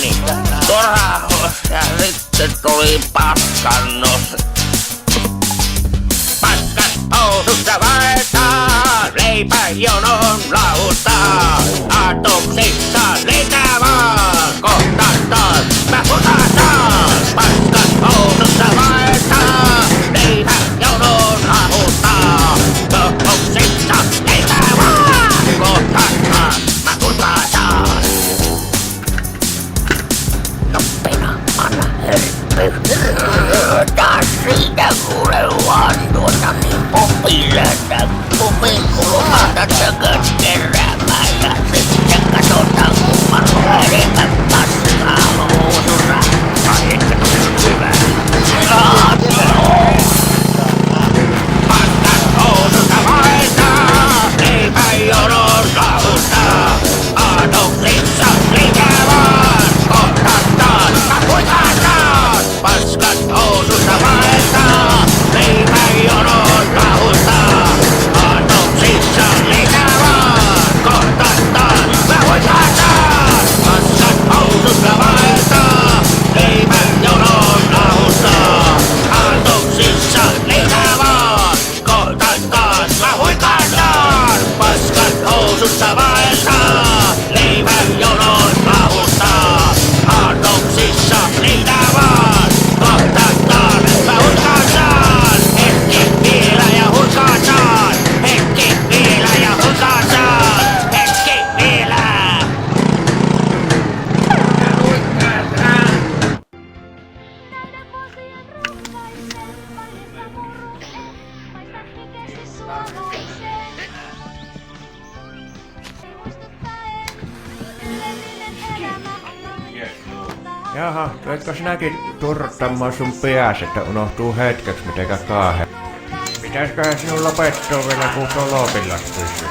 meni torahos ja sitten tuli paskannus. Paskat housussa vaeltaa, leipäjonon laultaa. Atoksissa lentää vaan, kohta taas mä pusataan. Paskat housussa vaeltaa, leipäjonon laultaa. Atoksissa lentää vaan, kohta taas mä pusataan. Noppina, anna hörppy. Taas siitä kuule vaan niin popilletä. Popinkulmata tököt keräämään ja sitten katsotaan kumman enemmän paskaa housussa. Ai että hyvä. Paskat housussa vaeltaa, leipäjonon laultaa. Atoksissa liikää vaan, kohta taas kakuitaan taas. Paskat housussa vaeltaa, leipäjonon laultaa. Atoksissa liikää vaan, kohta taas kakuitaan taas. Paskat housussa vaeltaa, leipäjonon laultaa. Atoksissa liikää vaan, kohta taas kakuitaan taas. Paskat housussa vaeltaa, leipäjonon laultaa. Atoksissa liikää vaan, kohta taas kakuitaan taas. Hetki vielä ja hurkataan, hetki vielä ja hurkataan, hetki vielä. Jaha, tuletko sinäkin turruttamaan sun pääs, että unohtuu hetkeksi mitenkä kaahe? Pitäisköhän sinun lopettua vielä kun tolopilla pysyy?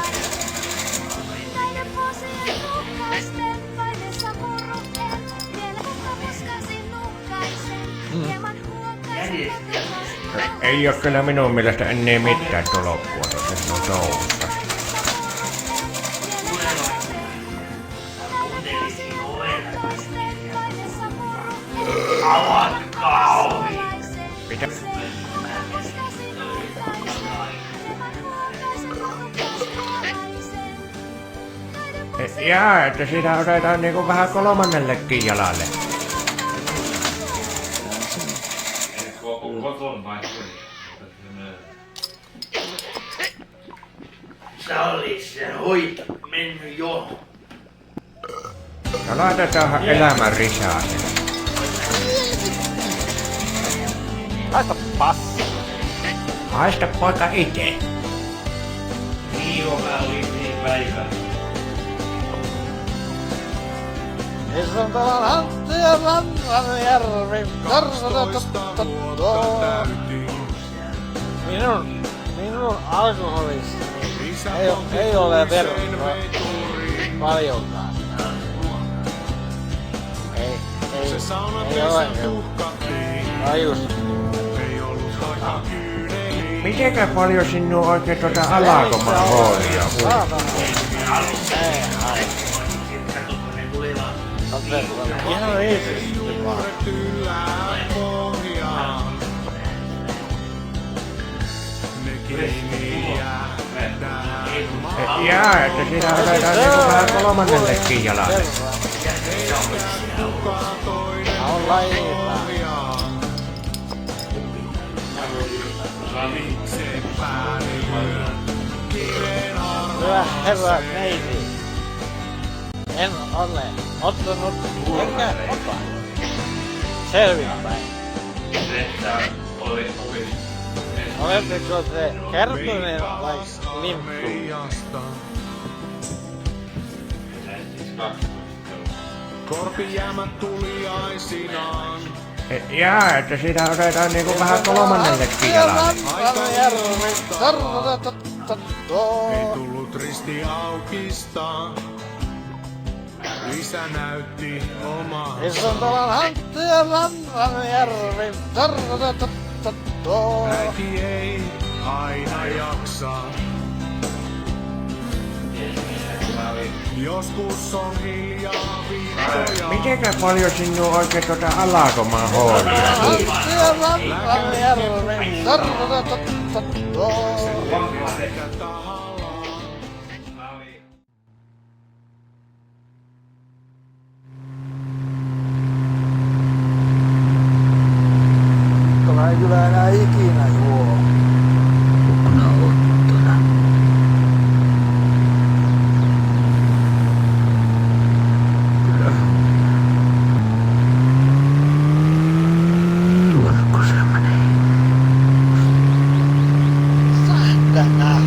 Ei oo kyllä minun mielestä enää mitään toloppua tuossa sinun touhusta. Avatkaa ovi. Mitä? Jaa, että siitä otetaan niinku vähän kolmannellekin jalalle. Sä olis se hoito mennyt jo. Ja laitetaanhan elämän risaaseen. Haista passi. Haista poika ite. Viiva oli niin päivä. Essantalan Antti ja Rantanjärvi. Minun alkoholistani ei ole verran paljonkaan. Ei ole. Just. Mitenkä paljon sinun oikein tuota alakoman hoolia on? Ihan riittävästi vaan. Jaa, että siinä otetaan niinku vähän kolmannellekin jalalle. On laivaa. Hyvä herra neiti. En ole ottanut enkä ota. Selvinpäin. Oletteko te kertoneet vai limppu? Korpijäämät tuliaisinaan. Jaa, että siinä otetaan niinku vähän kolmannellekin jalalle. Ei tullut risti aukista. Isä näytti omaa. Essantalan Antti ja Rantanjärvi. Äiti ei aina jaksa. Joskus on hiljaa viikkoja. Mitenkä paljon sinua oikein tuota Alakomaan hoolia? Rantajärven Sekä tahallaan. Mä en kyllä enää ikinä juo. Sähtänä.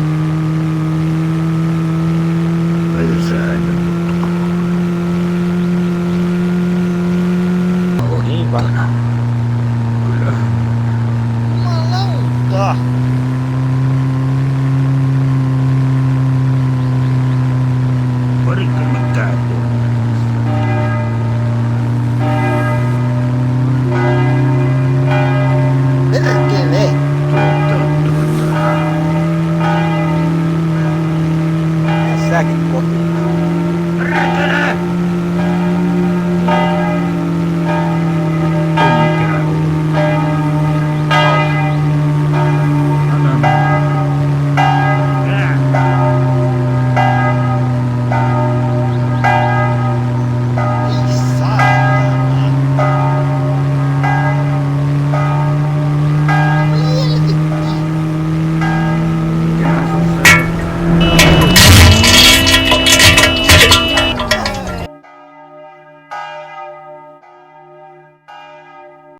Niin vanha. Jumalauta.